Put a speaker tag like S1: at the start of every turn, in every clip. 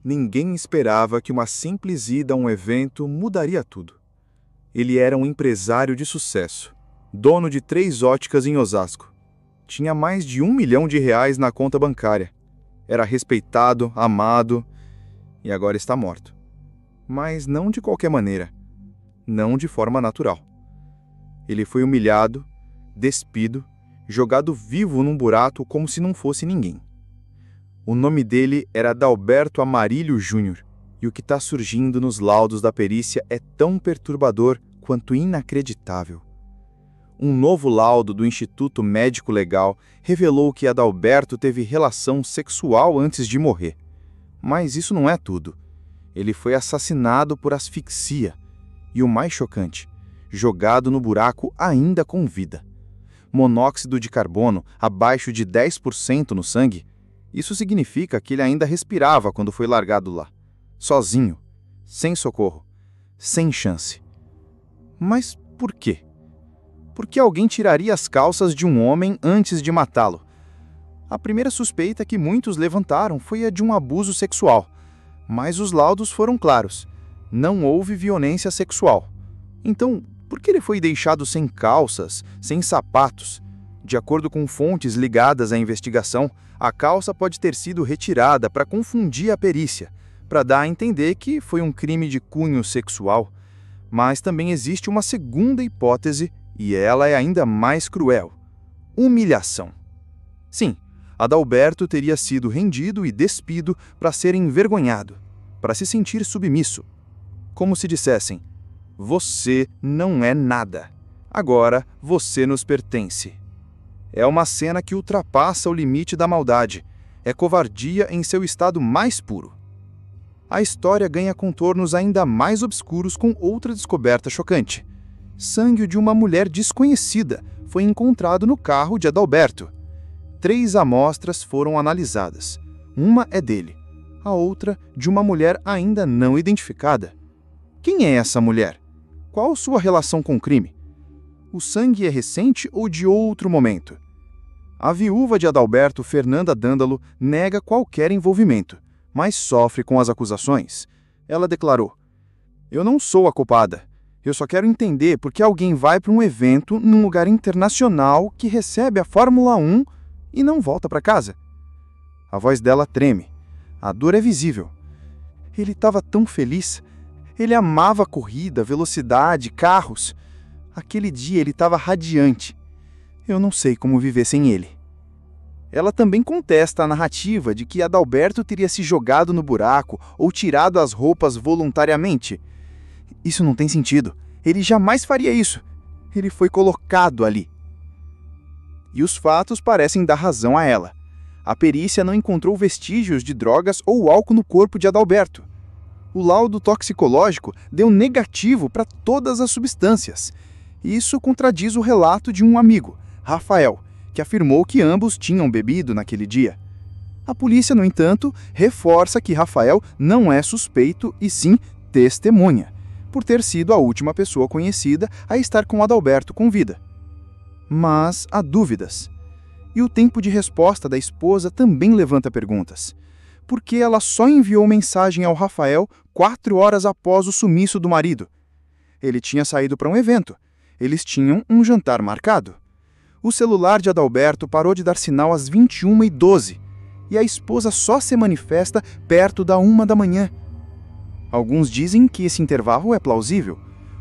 S1: Ninguém esperava que uma simples ida a um evento mudaria tudo. Ele era um empresário de sucesso, dono de 3 óticas em Osasco. Tinha mais de R$ 1 milhão na conta bancária. Era respeitado, amado e agora está morto. Mas não de qualquer maneira, não de forma natural. Ele foi humilhado, despido, jogado vivo num buraco como se não fosse ninguém. O nome dele era Adalberto Amarílio Júnior, e o que está surgindo nos laudos da perícia é tão perturbador quanto inacreditável. Um novo laudo do Instituto Médico Legal revelou que Adalberto teve relação sexual antes de morrer. Mas isso não é tudo. Ele foi assassinado por asfixia. E o mais chocante, jogado no buraco ainda com vida. Monóxido de carbono abaixo de 10% no sangue. Isso significa que ele ainda respirava quando foi largado lá. Sozinho, sem socorro, sem chance. Mas por quê? Por que alguém tiraria as calças de um homem antes de matá-lo? A primeira suspeita que muitos levantaram foi a de um abuso sexual. Mas os laudos foram claros. Não houve violência sexual. Então, por que ele foi deixado sem calças, sem sapatos? De acordo com fontes ligadas à investigação, a calça pode ter sido retirada para confundir a perícia, para dar a entender que foi um crime de cunho sexual. Mas também existe uma segunda hipótese, e ela é ainda mais cruel: humilhação. Sim, Adalberto teria sido rendido e despido para ser envergonhado, para se sentir submisso. Como se dissessem: você não é nada. Agora você nos pertence. É uma cena que ultrapassa o limite da maldade. É covardia em seu estado mais puro. A história ganha contornos ainda mais obscuros com outra descoberta chocante. Sangue de uma mulher desconhecida foi encontrado no carro de Adalberto. 3 amostras foram analisadas. Uma é dele, a outra de uma mulher ainda não identificada. Quem é essa mulher? Qual sua relação com o crime? O sangue é recente ou de outro momento? A viúva de Adalberto, Fernanda Dândalo, nega qualquer envolvimento, mas sofre com as acusações. Ela declarou: eu não sou a culpada. Eu só quero entender por que alguém vai para um evento num lugar internacional que recebe a Fórmula 1 e não volta para casa. A voz dela treme. A dor é visível. Ele estava tão feliz. Ele amava a corrida, velocidade, carros. Aquele dia ele estava radiante. Eu não sei como viver sem ele. Ela também contesta a narrativa de que Adalberto teria se jogado no buraco ou tirado as roupas voluntariamente. Isso não tem sentido. Ele jamais faria isso. Ele foi colocado ali. E os fatos parecem dar razão a ela. A perícia não encontrou vestígios de drogas ou álcool no corpo de Adalberto. O laudo toxicológico deu negativo para todas as substâncias. Isso contradiz o relato de um amigo, Rafael, que afirmou que ambos tinham bebido naquele dia. A polícia, no entanto, reforça que Rafael não é suspeito e sim testemunha, por ter sido a última pessoa conhecida a estar com Adalberto com vida. Mas há dúvidas. E o tempo de resposta da esposa também levanta perguntas. Por que ela só enviou mensagem ao Rafael 4 horas após o sumiço do marido? Ele tinha saído para um evento. Eles tinham um jantar marcado. O celular de Adalberto parou de dar sinal às 21h12 e a esposa só se manifesta perto da 1 da manhã. Alguns dizem que esse intervalo é plausível,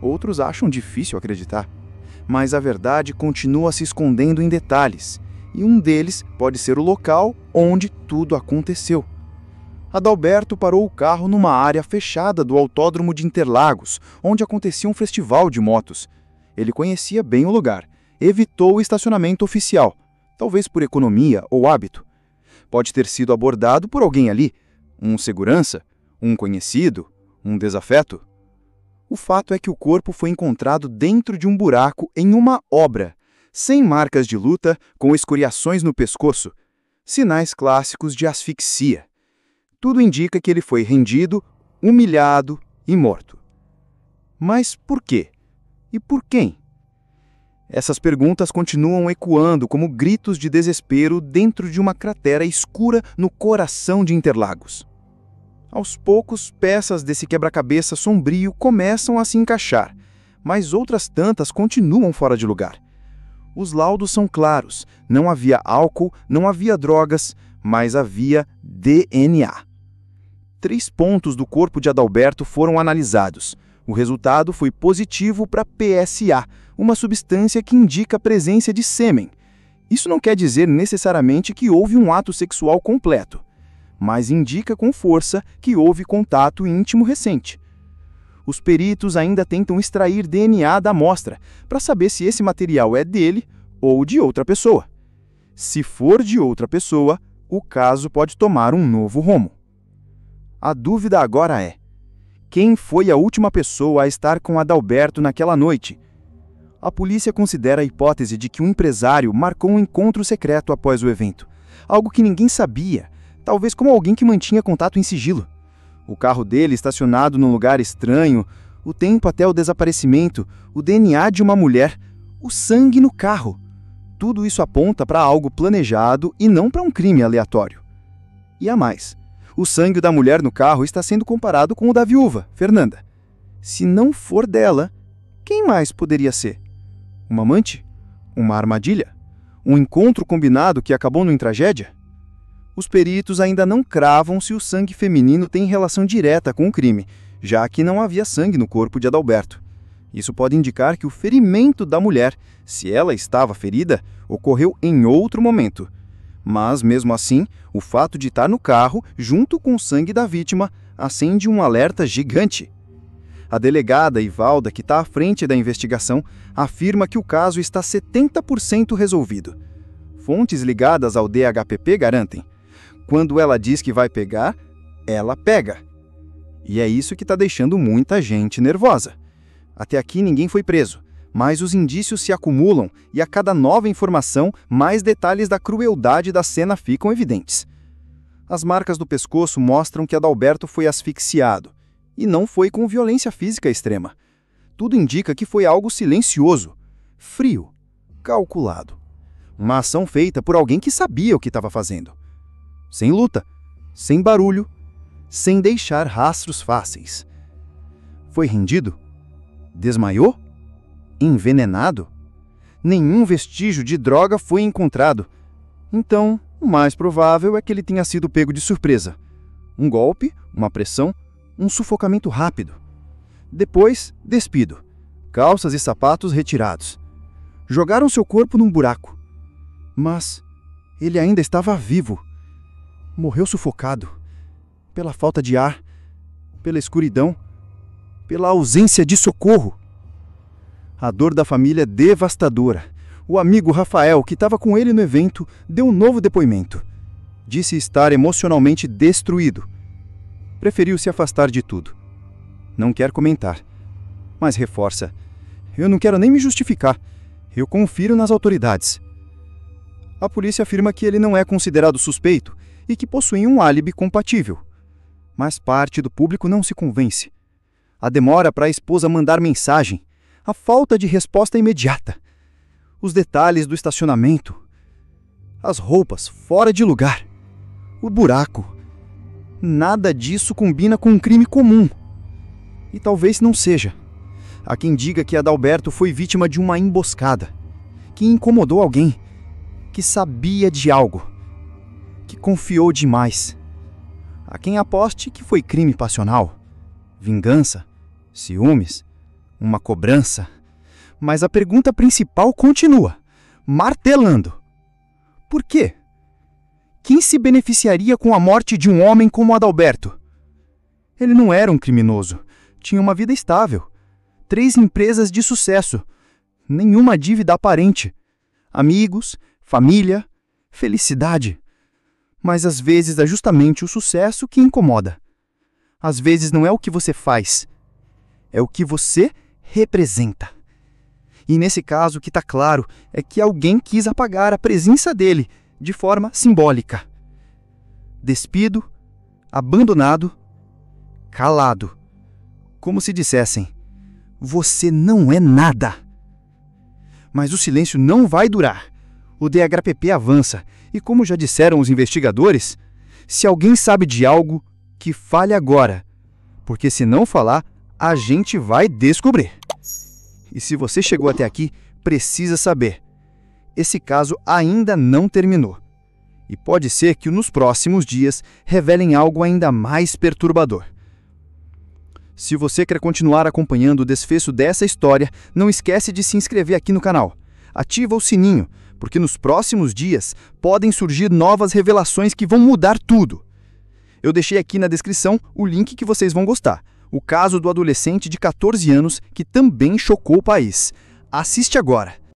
S1: outros acham difícil acreditar. Mas a verdade continua se escondendo em detalhes, e um deles pode ser o local onde tudo aconteceu. Adalberto parou o carro numa área fechada do Autódromo de Interlagos, onde acontecia um festival de motos. Ele conhecia bem o lugar, evitou o estacionamento oficial, talvez por economia ou hábito. Pode ter sido abordado por alguém ali, um segurança, um conhecido, um desafeto. O fato é que o corpo foi encontrado dentro de um buraco em uma obra, sem marcas de luta, com escoriações no pescoço, sinais clássicos de asfixia. Tudo indica que ele foi rendido, humilhado e morto. Mas por quê? E por quem? Essas perguntas continuam ecoando como gritos de desespero dentro de uma cratera escura no coração de Interlagos.
S2: Aos poucos, peças desse quebra-cabeça sombrio começam a se encaixar, mas outras tantas continuam fora de lugar. Os laudos são claros, não havia álcool, não havia drogas, mas havia DNA. 3 pontos do corpo de Adalberto foram analisados. O resultado foi positivo para PSA, uma substância que indica a presença de sêmen. Isso não quer dizer necessariamente que houve um ato sexual completo, mas indica com força que houve contato íntimo recente. Os peritos ainda tentam extrair DNA da amostra para saber se esse material é dele ou de outra pessoa. Se for de outra pessoa, o caso pode tomar um novo rumo. A dúvida agora é: quem foi a última pessoa a estar com Adalberto naquela noite? A polícia considera a hipótese de que um empresário marcou um encontro secreto após o evento, algo que ninguém sabia, talvez como alguém que mantinha contato em sigilo. O carro dele estacionado num lugar estranho, o tempo até o desaparecimento, o DNA de uma mulher, o sangue no carro. Tudo isso aponta para algo planejado e não para um crime aleatório. E há mais. O sangue da mulher no carro está sendo comparado com o da viúva, Fernanda. Se não for dela, quem mais poderia ser? Uma amante? Uma armadilha? Um encontro combinado que acabou em tragédia? Os peritos ainda não cravam se o sangue feminino tem relação direta com o crime, já que não havia sangue no corpo de Adalberto. Isso pode indicar que o ferimento da mulher, se ela estava ferida, ocorreu em outro momento. Mas, mesmo assim, o fato de estar no carro, junto com o sangue da vítima, acende um alerta gigante. A delegada Ivalda, que está à frente da investigação, afirma que o caso está 70% resolvido. Fontes ligadas ao DHPP garantem: quando ela diz que vai pegar, ela pega. E é isso que está deixando muita gente nervosa. Até aqui ninguém foi preso, mas os indícios se acumulam e a cada nova informação, mais detalhes da crueldade da cena ficam evidentes. As marcas do pescoço mostram que Adalberto foi asfixiado, e não foi com violência física extrema. Tudo indica que foi algo silencioso, frio, calculado. Uma ação feita por alguém que sabia o que estava fazendo. Sem luta, sem barulho, sem deixar rastros fáceis. Foi rendido? Desmaiou? Envenenado? Nenhum vestígio de droga foi encontrado. Então, o mais provável é que ele tenha sido pego de surpresa. Um golpe, uma pressão, um sufocamento rápido. Depois, despido. Calças e sapatos retirados. Jogaram seu corpo num buraco. Mas ele ainda estava vivo. Morreu sufocado. Pela falta de ar, pela escuridão, pela ausência de socorro. A dor da família é devastadora. O amigo Rafael, que estava com ele no evento, deu um novo depoimento. Disse estar emocionalmente destruído. Preferiu se afastar de tudo. Não quer comentar, mas reforça: eu não quero nem me justificar. Eu confiro nas autoridades. A polícia afirma que ele não é considerado suspeito e que possui um álibi compatível. Mas parte do público não se convence. A demora para a esposa mandar mensagem, a falta de resposta imediata, os detalhes do estacionamento, as roupas fora de lugar, o buraco. Nada disso combina com um crime comum. E talvez não seja. Há quem diga que Adalberto foi vítima de uma emboscada, que incomodou alguém, que sabia de algo, que confiou demais. Há quem aposte que foi crime passional, vingança, ciúmes, uma cobrança. Mas a pergunta principal continua, martelando: por quê? Quem se beneficiaria com a morte de um homem como Adalberto? Ele não era um criminoso. Tinha uma vida estável. 3 empresas de sucesso. Nenhuma dívida aparente. Amigos, família, felicidade. Mas às vezes é justamente o sucesso que incomoda. Às vezes não é o que você faz, é o que você representa. E nesse caso o que está claro é que alguém quis apagar a presença dele de forma simbólica. Despido, abandonado, calado. Como se dissessem: você não é nada. Mas o silêncio não vai durar. O DHPP avança e, como já disseram os investigadores, se alguém sabe de algo, que fale agora, porque se não falar, a gente vai descobrir. E se você chegou até aqui, precisa saber. Esse caso ainda não terminou. E pode ser que nos próximos dias revelem algo ainda mais perturbador. Se você quer continuar acompanhando o desfecho dessa história, não esquece de se inscrever aqui no canal. Ativa o sininho, porque nos próximos dias podem surgir novas revelações que vão mudar tudo. Eu deixei aqui na descrição o link que vocês vão gostar. O caso do adolescente de 14 anos que também chocou o país. Assiste agora!